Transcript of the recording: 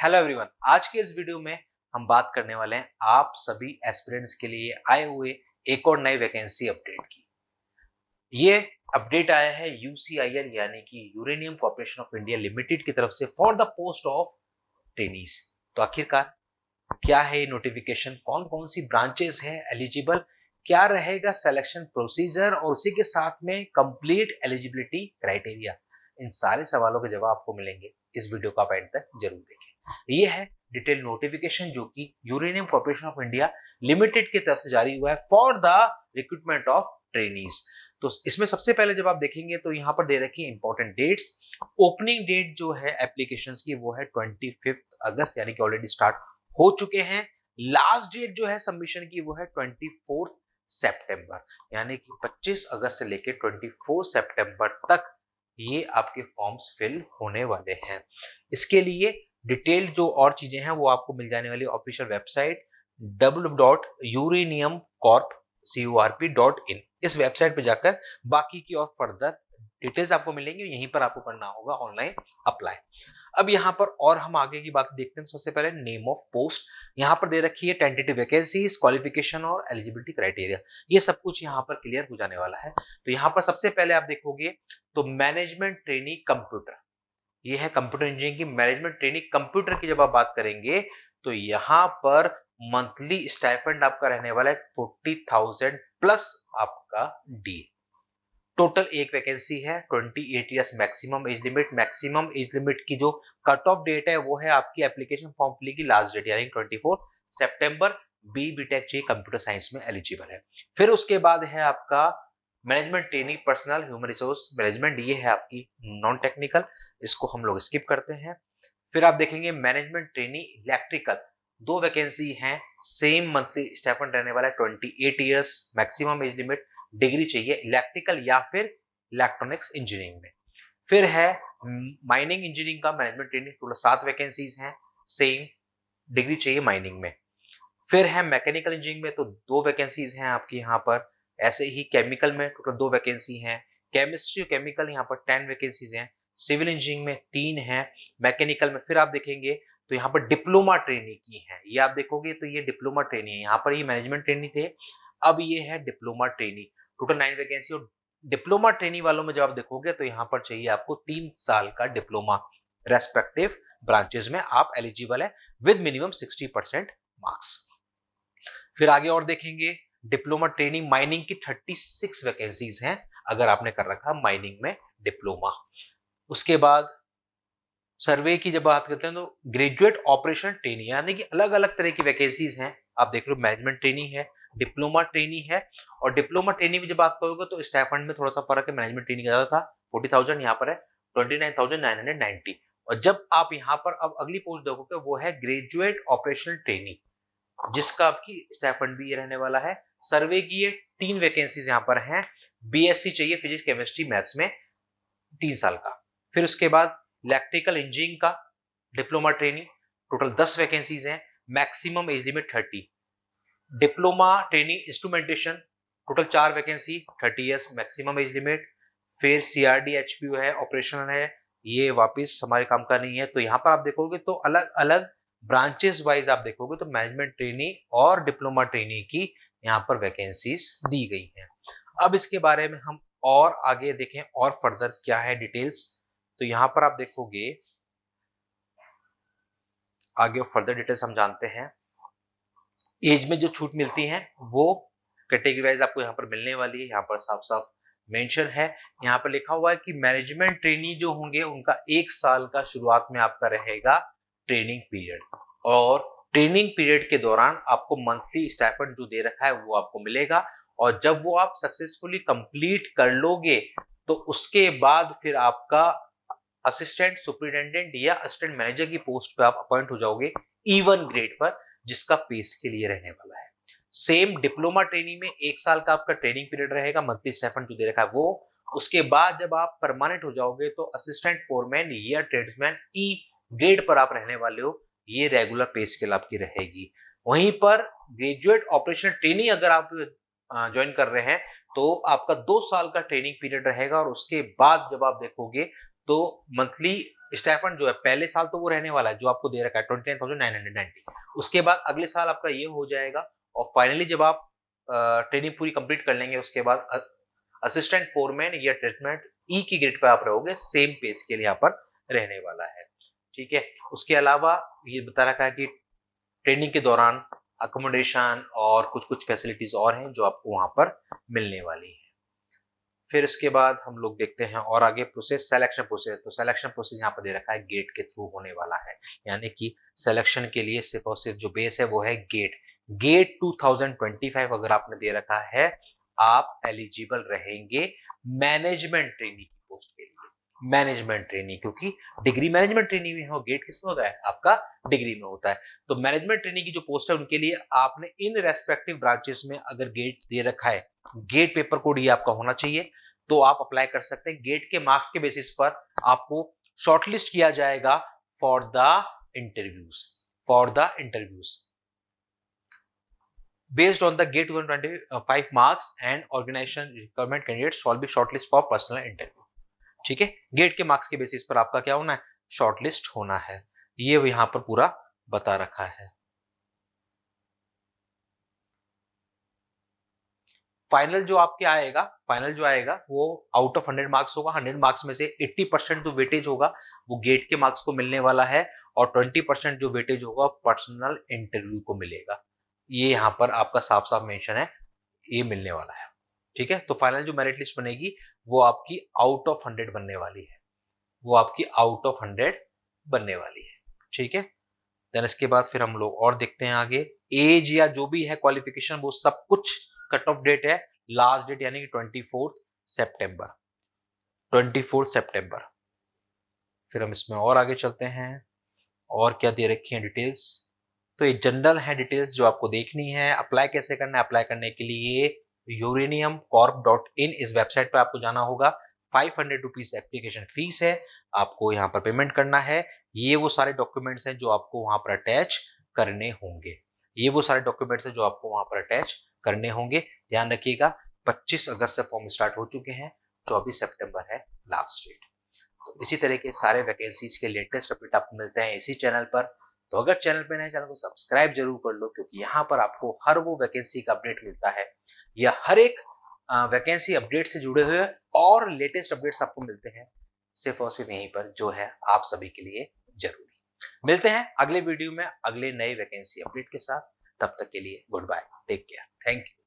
Hello everyone, आज के इस वीडियो में हम बात करने वाले हैं आप सभी एस्पिरेंट्स के लिए आए हुए एक और नई वैकेंसी अपडेट की। ये अपडेट आया है यूसीआईएल यानी कि uranium corporation of India limited की तरफ से for the post of trainees. तो आखिरकार क्या है ये नोटिफिकेशन, कौन कौन सी ब्रांचेस है एलिजिबल, क्या रहेगा सिलेक्शन प्रोसीजर और उसी के साथ में कंप्लीट एलिजिबिलिटी क्राइटेरिया, इन सारे सवालों के जवाब आपको मिलेंगे। इस वीडियो का आप एंड तक जरूर देखें। ये है डिटेल नोटिफिकेशन जो कि uranium corporation of India limited की तरफ से जारी हुआ है for the recruitment of trainees. तो इसमें सबसे पहले जब आप देखेंगे तो यहाँ पर दे रखी है इंपॉर्टेंट डेट्स। ओपनिंग डेट जो है एप्लीकेशंस की वो है 25 अगस्त यानी कि ऑलरेडी स्टार्ट हो चुके हैं। लास्ट डेट जो है सबमिशन की वो है 24 सितंबर यानी कि 25 अगस्त से लेकर 24 सितंबर तक ये आपके फॉर्म्स फिल होने वाले हैं। इसके लिए डिटेल्ड जो और चीजें हैं वो आपको मिल जाने वाली ऑफिशियल वेबसाइट www.uraniumcorp.in। इस वेबसाइट पे जाकर बाकी की और फर्दर डिटेल्स आपको मिलेंगे, यहीं पर आपको करना होगा ऑनलाइन अप्लाई। अब यहाँ पर और हम आगे की बात देखते हैं। सबसे पहले नेम ऑफ पोस्ट यहाँ पर दे रखी है, टेंटेटिव वैकेंसीज, क्वालिफिकेशन और एलिजिबिलिटी क्राइटेरिया, ये सब कुछ यहाँ पर क्लियर हो जाने वाला है। तो यहाँ पर सबसे पहले आप देखोगे तो मैनेजमेंट ट्रेनी कंप्यूटर, ये है कंप्यूटर इंजीनियरिंग की मैनेजमेंट ट्रेनिंग कंप्यूटर की जब आप बात करेंगे तो यहां पर मंथली स्टाइपेंड आपका रहने वाला है 40,000 प्लस आपका डी। टोटल एक वैकेंसी है, 28 इयर्स मैक्सिमम एज लिमिट की जो कट ऑफ डेट है वो है आपकी एप्लीकेशन फॉर्म फिलिंग की लास्ट डेट यानी 24 सितंबर। बीटेक चाहिए कंप्यूटर साइंस में एलिजिबल है। फिर उसके बाद है आपका management training personal human resource management, ये है आपकी नॉन टेक्निकल, इसको हम लोग स्किप करते हैं। फिर आप देखेंगे मैनेजमेंट ट्रेनी इलेक्ट्रिकल, दो वैकेंसी हैं, सेम मंथली स्टाइपेंड रहने वाला है 28 years maximum age limit, degree चाहिए इलेक्ट्रिकल या फिर इलेक्ट्रॉनिक्स इंजीनियरिंग में। फिर है माइनिंग इंजीनियरिंग का मैनेजमेंट ट्रेनिंग, टोटल 7 वैकेंसीज हैं, सेम डिग्री चाहिए माइनिंग में। फिर है मैकेनिकल इंजीनियरिंग में तो 2 वैकेंसीज हैं आपकी यहाँ पर, ऐसे ही केमिकल में टोटल 2 वैकेंसी हैं, केमिस्ट्री और केमिकल यहाँ पर 10 वैकेंसीज हैं, सिविल इंजीनियरिंग में 3 हैं, मैकेनिकल में फिर आप देखेंगे तो यहाँ पर डिप्लोमा ट्रेनी की है, ये आप देखोगे तो ये डिप्लोमा ट्रेनी है, यहाँ पर ये मैनेजमेंट ट्रेनी थे, अब ये है डिप्लोमा ट्रेनी, टोटल 9 वैकेंसी। और डिप्लोमा ट्रेनी वालों में जब आप देखोगे तो यहाँ पर चाहिए आपको 3 साल का डिप्लोमा, रेस्पेक्टिव ब्रांचेस में आप एलिजिबल है विद मिनिमम 60% मार्क्स। फिर आगे और देखेंगे डिप्लोमा ट्रेनिंग माइनिंग की 36 वैकेंसीज हैं अगर आपने कर रखा माइनिंग में डिप्लोमा। उसके बाद सर्वे की जब बात करते हैं तो ग्रेजुएट ऑपरेशन ट्रेनी यानी कि अलग अलग तरह की वैकेंसीज हैं, आप देख लो मैनेजमेंट ट्रेनी है, डिप्लोमा ट्रेनी है। और डिप्लोमा ट्रेनी में जब बात करोगे तो स्टाइपेंड में थोड़ा सा फर्क है, मैनेजमेंट ट्रेनी का ज्यादा था 40,000, यहाँ पर है 29,990। और जब आप यहाँ पर अब अगली पोस्ट देखोगे वो है ग्रेजुएट ऑपरेशनल ट्रेनी, जिसका आपकी स्टाइपेंड भी ये रहने वाला है। सर्वे की ये 3 वैकेंसीज यहाँ पर हैं, बीएससी चाहिए फिजिक्स केमिस्ट्री मैथ्स में 3 साल का। फिर उसके बाद इलेक्ट्रिकल इंजीनियरिंग का डिप्लोमा ट्रेनिंग, टोटल 10 वैकेंसीज हैं, maximum age limit 30। Diploma training instrumentation total 4 vacancy, 30 years maximum age limit. फिर सीआरडी एचपीयू है, ऑपरेशनल है, ये वापस हमारे काम का नहीं है। तो यहाँ पर आप देखोगे तो अलग अलग ब्रांचेस वाइज आप देखोगे तो मैनेजमेंट ट्रेनी और डिप्लोमा ट्रेनी की यहाँ पर वैकेंसीज दी गई हैं। अब इसके बारे में हम और आगे देखें और फर्दर क्या है डिटेल्स, तो यहाँ पर आप देखोगे आगे फर्दर डिटेल्स हम जानते हैं। एज में जो छूट मिलती है वो कैटेगरी वाइज आपको यहाँ पर मिलने वाली है, यहाँ पर साफ साफ मेंशन है, यहाँ पर लिखा हुआ है कि मैनेजमेंट ट्रेनी जो होंगे उनका 1 साल का शुरुआत में आपका रहेगा ट्रेनिंग पीरियड, और ट्रेनिंग पीरियड के दौरान आपको मंथली स्टाइपेंड जो दे रखा है वो आपको मिलेगा। और जब वो आप सक्सेसफुली कंप्लीट कर लोगे तो उसके बाद फिर आपका असिस्टेंट सुपरिटेंडेंट या असिस्टेंट मैनेजर की पोस्ट पे आप अपॉइंट हो जाओगे E1 ग्रेड पर, जिसका पे स्केल ये रहने वाला है। सेम डिप्लोमा ट्रेनिंग में 1 साल का आपका ट्रेनिंग पीरियड रहेगा, मंथली स्टाइपेंड जो दे रखा है वो। उसके बाद जब आप परमानेंट हो जाओगे तो असिस्टेंट फोरमैन या ट्रेड्समैन E ग्रेड पर आप रहने वाले हो, ये रेगुलर पे स्केल आपकी रहेगी। वहीं पर ग्रेजुएट ऑपरेशन ट्रेनिंग अगर आप ज्वाइन कर रहे हैं तो आपका 2 साल का ट्रेनिंग पीरियड रहेगा, और उसके बाद जब आप देखोगे तो मंथली स्टाइपेंड जो है पहले साल तो वो रहने वाला है जो आपको दे रखा है 29,990। उसके बाद अगले साल आपका ये हो जाएगा और फाइनली जब आप ट्रेनिंग पूरी कंप्लीट कर लेंगे उसके बाद असिस्टेंट फोरमैन या ट्रीटमेंट ई की ग्रेड पे आप रहोगे, सेम पे स्केल यहाँ पर रहने वाला है। ठीक है, उसके अलावा ये बता रखा है कि ट्रेनिंग के दौरान अकोमोडेशन और कुछ कुछ फैसिलिटीज और हैं जो आपको वहां पर मिलने वाली है। फिर इसके बाद हम लोग देखते हैं और आगे प्रोसेस, सिलेक्शन प्रोसेस। तो सिलेक्शन प्रोसेस यहाँ पर दे रखा है गेट के थ्रू होने वाला है, यानी कि सिलेक्शन के लिए सिर्फ और सिर्फ जो बेस है वो है गेट। गेट 2025 अगर आपने दे रखा है, आप एलिजिबल रहेंगे मैनेजमेंट ट्रेनी की पोस्ट के लिए। मैनेजमेंट ट्रेनी, क्योंकि डिग्री मैनेजमेंट ट्रेनी में हो, गेट किसमें होता है आपका डिग्री में होता है। तो मैनेजमेंट ट्रेनी की जो पोस्ट है उनके लिए आपने इन रेस्पेक्टिव ब्रांचेस में अगर गेट दे रखा है, गेट पेपर कोड ये आपका होना चाहिए, तो आप अप्लाई कर सकते हैं। गेट के मार्क्स के बेसिस पर आपको शॉर्टलिस्ट किया जाएगा for the interviews. Based on the GATE 2025 marks and organization requirement, candidates shall be shortlisted for personal interview। ठीक है, गेट के मार्क्स के बेसिस पर आपका क्या होना है, शॉर्टलिस्ट होना है। ये यहां पर पूरा बता रखा है। फाइनल जो आपके आएगा, फाइनल जो आएगा वो आउट ऑफ 100 मार्क्स होगा। 100 मार्क्स में से 80% जो वेटेज होगा वो गेट के मार्क्स को मिलने वाला है और 20% जो वेटेज होगा पर्सनल इंटरव्यू को मिलेगा। ये यहाँ पर आपका साफ साफ मेंशन है, ये मिलने वाला है। ठीक है, तो फाइनल जो मेरिट लिस्ट बनेगी वो आपकी आउट ऑफ 100 बनने वाली है, वो आपकी आउट ऑफ 100 बनने वाली है। ठीक है, देन इसके बाद फिर हम लोग और देखते हैं आगे। एज या जो भी है क्वालिफिकेशन वो सब कुछ कट ऑफ डेट है, लास्ट डेट यानी कि 24 सितंबर। 24 सितंबर। फिर हम इसमें और आगे चलते हैं और क्या दे रखी है डिटेल्स। तो ये जनरल है डिटेल्स जो आपको देखनी है। अप्लाई कैसे करना है, अप्लाई करने के लिए uraniumcorp.in इस वेबसाइट पर आपको जाना होगा। 500 रुपीज एप्लीकेशन फीस है, आपको यहाँ पर पेमेंट करना है। ये वो सारे डॉक्यूमेंट्स हैं जो आपको वहां पर अटैच करने होंगे। ये वो सारे डॉक्यूमेंट्स हैं जो आपको वहां पर अटैच करने होंगे। ध्यान रखिएगा 25 अगस्त से फॉर्म स्टार्ट हो चुके हैं, 24 सितंबर है लास्ट डेट। तो इसी तरह के सारे वैकेंसीज के लेटेस्ट अपडेट आपको मिलते हैं इसी चैनल पर। तो अगर चैनल पे नए, चैनल को सब्सक्राइब जरूर कर लो, क्योंकि यहाँ पर आपको हर वो वैकेंसी का अपडेट मिलता है या हर एक वैकेंसी अपडेट से जुड़े हुए और लेटेस्ट अपडेट्स आपको मिलते हैं सिर्फ और सिर्फ यहीं पर, जो है आप सभी के लिए जरूरी। मिलते हैं अगले वीडियो में अगले नए वैकेंसी अपडेट के साथ। तब तक के लिए good bye, take care, thank you.